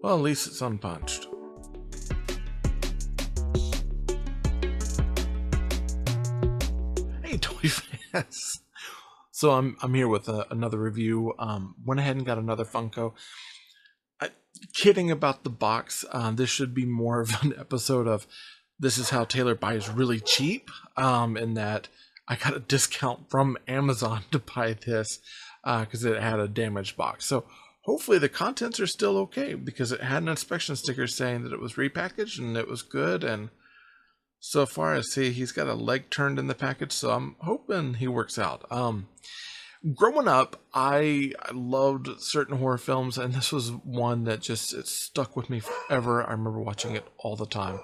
Well, at least it's unpunched. Hey, toy fans. So I'm here with another review. Went ahead and got another Funko. Kidding about the box. This should be more of an episode of this is how Taylor buys really cheap. In that I got a discount from Amazon to buy this because it had a damaged box. So hopefully the contents are still okay, because it had an inspection sticker saying that it was repackaged and it was good. And so far I see he's got a leg turned in the package, so I'm hoping he works out. Growing up, I loved certain horror films, and this was one that just it stuck with me forever. I remember watching it all the time.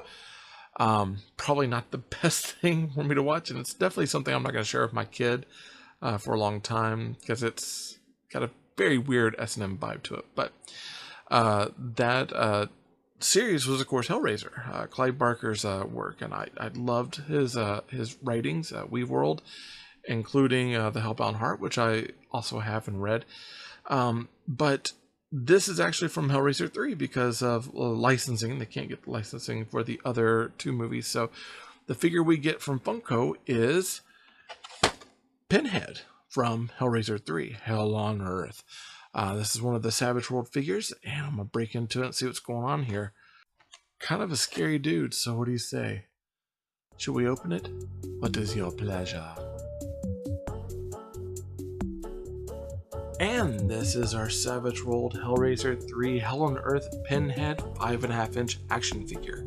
Probably not the best thing for me to watch, and it's definitely something I'm not going to share with my kid for a long time, because it's got a very weird S&M vibe to it. But that series was, of course, Hellraiser, Clive Barker's work, and I loved his writings, Weaveworld, including The Hellbound Heart, which I also have and read. But this is actually from Hellraiser 3 because of licensing. They can't get the licensing for the other two movies. So the figure we get from Funko is Pinhead from Hellraiser 3, Hell on Earth. This is one of the Savage World figures, and I'm going to break into it and see what's going on here. Kind of a scary dude, so what do you say? Should we open it? What is your pleasure? And this is our Savage World Hellraiser 3 Hell on Earth Pinhead 5.5-inch action figure.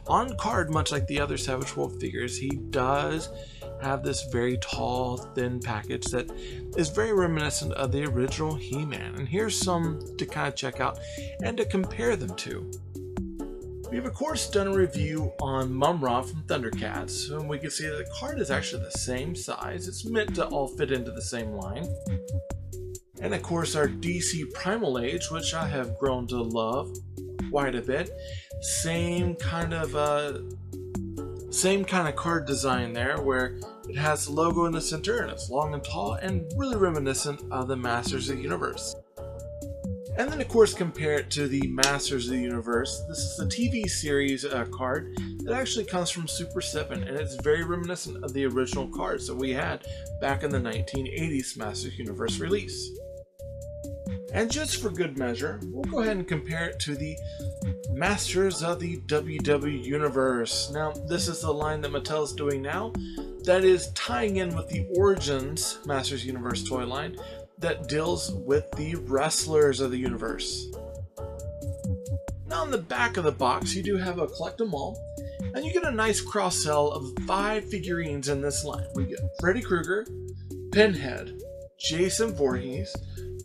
On card, much like the other Savage World figures, he does have this very tall, thin package that is very reminiscent of the original He-Man. And here's some to kind of check out and to compare them to. We have, of course, done a review on Mum-Ra from Thundercats, and we can see that the card is actually the same size. It's meant to all fit into the same line. And of course our DC Primal Age, which I have grown to love quite a bit. Same kind of card design there, where it has the logo in the center and it's long and tall and really reminiscent of the Masters of the Universe. And then of course compare it to the Masters of the Universe. This is the TV series card that actually comes from Super 7, and it's very reminiscent of the original cards that we had back in the 1980s Masters of the Universe release. And just for good measure, we'll go ahead and compare it to the Masters of the WW Universe. Now, this is the line that Mattel is doing now, that is tying in with the Origins Masters Universe toy line that deals with the wrestlers of the universe. Now, on the back of the box, you do have a collect 'em all, and you get a nice cross-sell of 5 figurines in this line. We get Freddy Krueger, Pinhead, Jason Voorhees,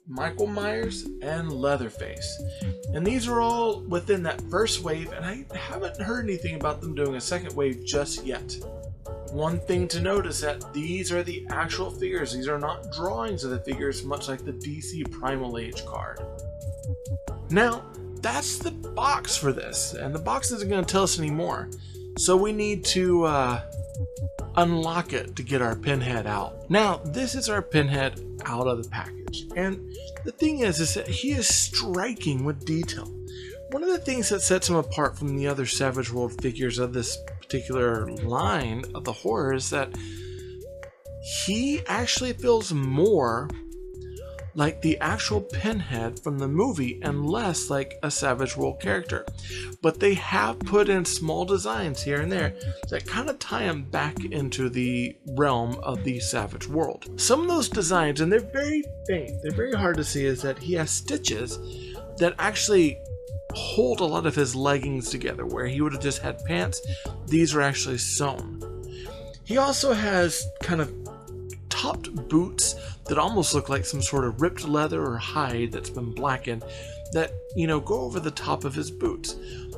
Michael Myers, and Leatherface. And these are all within that first wave, and I haven't heard anything about them doing a second wave just yet. One thing to note is that these are the actual figures. These are not drawings of the figures, much like the DC Primal Age card. Now, that's the box for this, and the box isn't going to tell us any more. So we need to unlock it to get our Pinhead out. Now, this is our Pinhead out of the package, and the thing is that he is striking with detail. One of the things that sets him apart from the other Savage World figures of this particular line of the horror is that he actually feels more like the actual Pinhead from the movie and less like a Savage World character. But they have put in small designs here and there that kind of tie him back into the realm of the Savage World. Some of those designs, and they're very faint, they're very hard to see, is that he has stitches that actually hold a lot of his leggings together, where he would have just had pants. These are actually sewn. He also has kind of topped boots that almost look like some sort of ripped leather or hide that's been blackened that, you know, go over the top of his boots.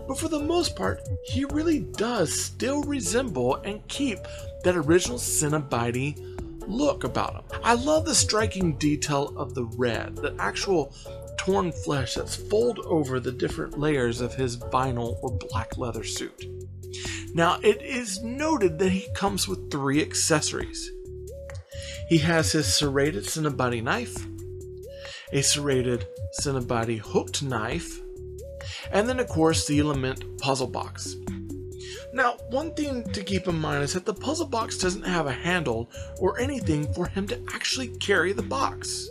But for the most part, he really does still resemble and keep that original Cenobite look about him. I love the striking detail of the red, the actual torn flesh that's folded over the different layers of his vinyl or black leather suit. Now, it is noted that he comes with 3 accessories. He has his serrated Cenobite knife, a serrated Cenobite hooked knife, And then of course the Lament puzzle box. Now, one thing to keep in mind is that the puzzle box doesn't have a handle or anything for him to actually carry the box.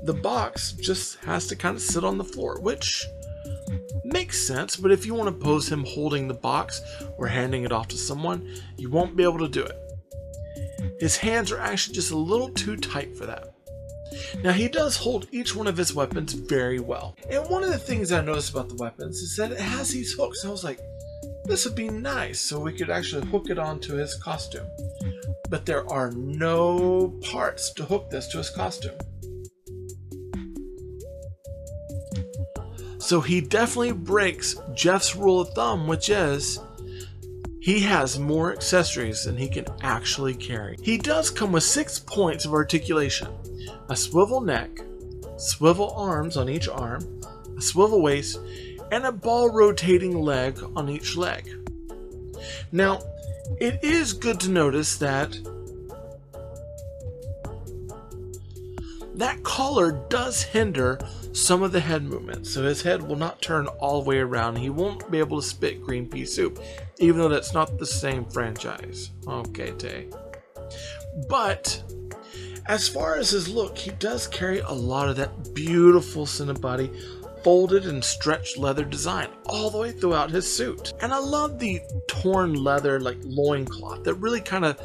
The box just has to kind of sit on the floor, which makes sense, but if you want to pose him holding the box or handing it off to someone, you won't be able to do it. His hands are actually just a little too tight for that. Now, he does hold each one of his weapons very well. And one of the things I noticed about the weapons is that it has these hooks. I was like, this would be nice, so we could actually hook it onto his costume. But there are no parts to hook this to his costume. So he definitely breaks Jeff's rule of thumb, which is he has more accessories than he can actually carry. He does come with 6 points of articulation: a swivel neck, swivel arms on each arm, a swivel waist, and a ball rotating leg on each leg. Now, it is good to notice that that collar does hinder some of the head movement, so his head will not turn all the way around. He won't be able to spit green pea soup, even though that's not the same franchise. Okay, Tay. But as far as his look, he does carry a lot of that beautiful Cinebody folded and stretched leather design all the way throughout his suit. And I love the torn leather like loincloth that really kind of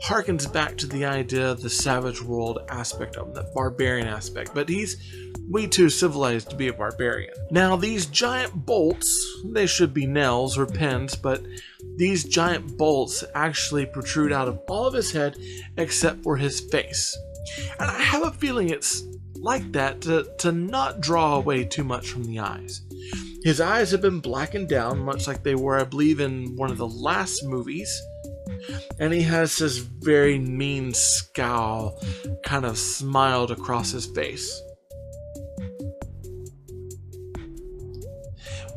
harkens back to the idea of the Savage World aspect of him, the barbarian aspect, but he's way too civilized to be a barbarian. Now, these giant bolts, they should be nails or pins, but these giant bolts actually protrude out of all of his head except for his face. And I have a feeling it's like that to not draw away too much from the eyes. His eyes have been blackened down, much like they were, I believe, in one of the last movies. And he has this very mean scowl kind of smiled across his face.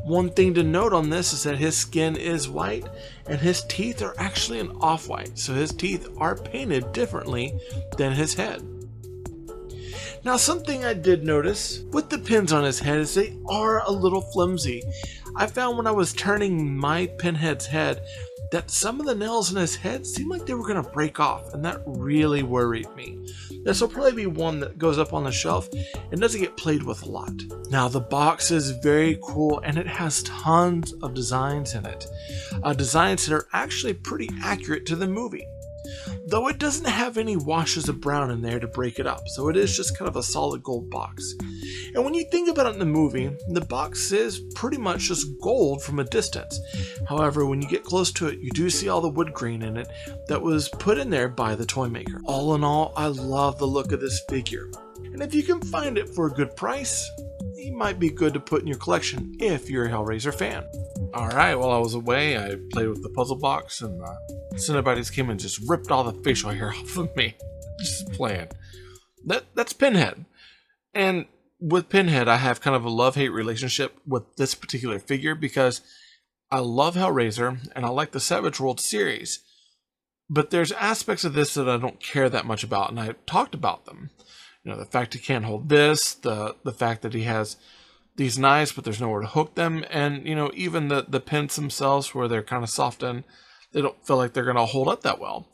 One thing to note on this is that his skin is white and his teeth are actually an off-white, so his teeth are painted differently than his head. Now, something I did notice with the pins on his head is they are a little flimsy. I found when I was turning my Pinhead's head that some of the nails in his head seemed like they were going to break off, and that really worried me. This will probably be one that goes up on the shelf and doesn't get played with a lot. Now, the box is very cool and it has tons of designs in it. Designs that are actually pretty accurate to the movie, though it doesn't have any washes of brown in there to break it up, so it is just kind of a solid gold box. And when you think about it in the movie, the box is pretty much just gold from a distance. However, when you get close to it, you do see all the wood grain in it that was put in there by the toy maker. All in all, I love the look of this figure. And if you can find it for a good price, it might be good to put in your collection if you're a Hellraiser fan. Alright, while I was away, I played with the puzzle box and the Cinebodies came and just ripped all the facial hair off of me. Just playing. That's Pinhead. And with Pinhead, I have kind of a love-hate relationship with this particular figure because I love Hellraiser and I like the Savage World series. But there's aspects of this that I don't care that much about, and I talked about them. You know, the fact he can't hold this, the fact that he has these knives but there's nowhere to hook them, and you know, even the pins themselves where they're kind of soft and they don't feel like they're going to hold up that well.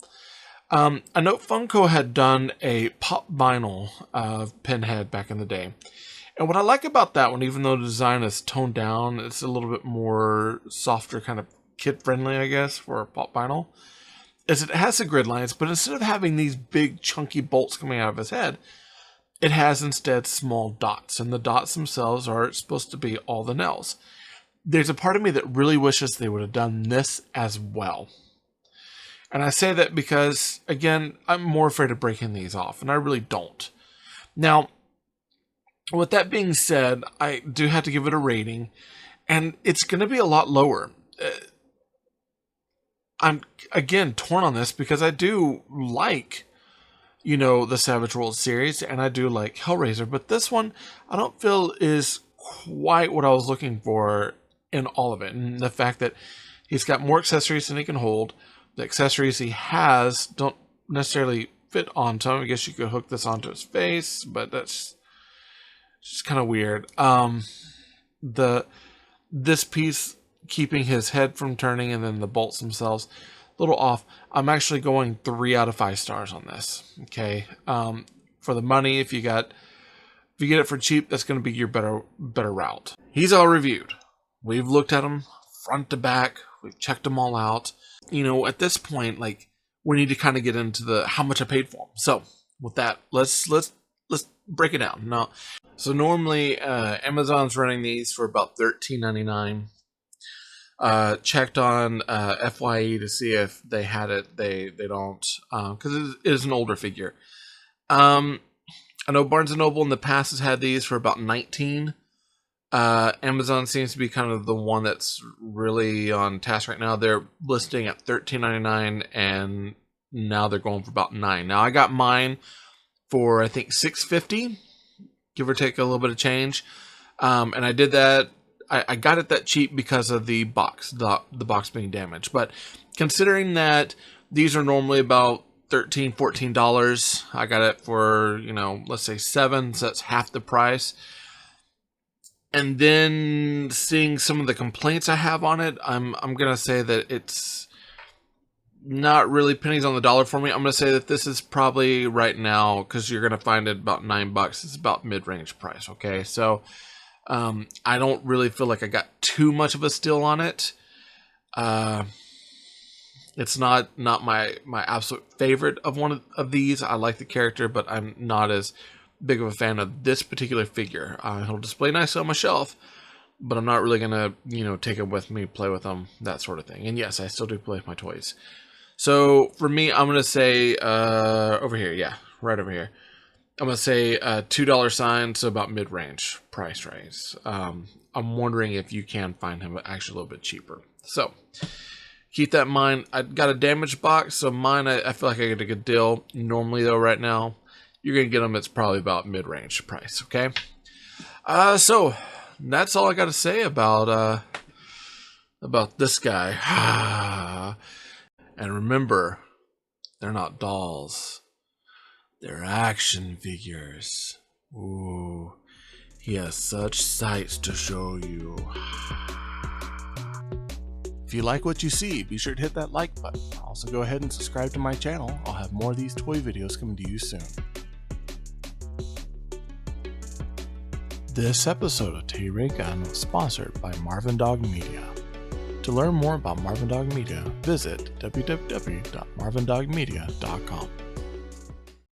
I know Funko had done a pop vinyl of Pinhead back in the day. And what I like about that one, even though the design is toned down, it's a little bit more softer, kind of kid-friendly, I guess, for a pop vinyl, is it has the grid lines, but instead of having these big chunky bolts coming out of his head, it has instead small dots, and the dots themselves are supposed to be all the nails. There's a part of me that really wishes they would have done this as well. And I say that because, again, I'm more afraid of breaking these off, and I really don't. Now, with that being said, I do have to give it a rating, and it's going to be a lot lower. I'm, again, torn on this because I do like, you know, the Savage World series, and I do like Hellraiser, but this one I don't feel is quite what I was looking for in all of it. And the fact that he's got more accessories than he can hold, the accessories he has don't necessarily fit onto him. I guess you could hook this onto his face, but that's just kind of weird. The this piece keeping his head from turning, and then the bolts themselves a little off. I'm actually going 3 out of 5 stars on this. Okay, for the money, if you get it for cheap, that's going to be your better route. He's all reviewed. We've looked at him front to back. We've checked them all out. You know, at this point, like, we need to kind of get into the how much I paid for them. So with that, let's break it down. Now, so normally Amazon's running these for about $13.99. Checked on FYE to see if they had it. They don't, because it is an older figure. I know Barnes & Noble in the past has had these for about $19. Amazon seems to be kind of the one that's really on task right now. They're listing at $13.99, and now they're going for about $9. Now I got mine for I think $6.50, give or take a little bit of change. And I did that. I got it that cheap because of the box, the box being damaged. But considering that these are normally about $13, $14, I got it for, you know, let's say $7, so that's half the price. And then seeing some of the complaints I have on it, I'm gonna say that it's not really pennies on the dollar for me. I'm gonna say that this is probably right now, because you're gonna find it about $9. It's about mid-range price. Okay, so I don't really feel like I got too much of a steal on it. It's not my absolute favorite of one of these. I like the character, but I'm not as big of a fan of this particular figure. He'll display nice on my shelf, but I'm not really gonna, you know, take him with me, play with him, that sort of thing. And yes, I still do play with my toys. So for me, I'm gonna say over here, yeah, right over here. I'm gonna say $2 sign, so about mid-range price range. I'm wondering if you can find him actually a little bit cheaper. So keep that in mind. I got a damaged box, so mine I feel like I get a good deal. Normally though, right now, you're gonna get them. It's probably about mid-range price. Okay. So that's all I got to say about this guy. And remember, they're not dolls. They're action figures. Ooh, he has such sights to show you. If you like what you see, be sure to hit that like button. Also, go ahead and subscribe to my channel. I'll have more of these toy videos coming to you soon. This episode of T-Ray Gun was sponsored by Marvin Dog Media. To learn more about Marvin Dog Media, visit www.marvindogmedia.com.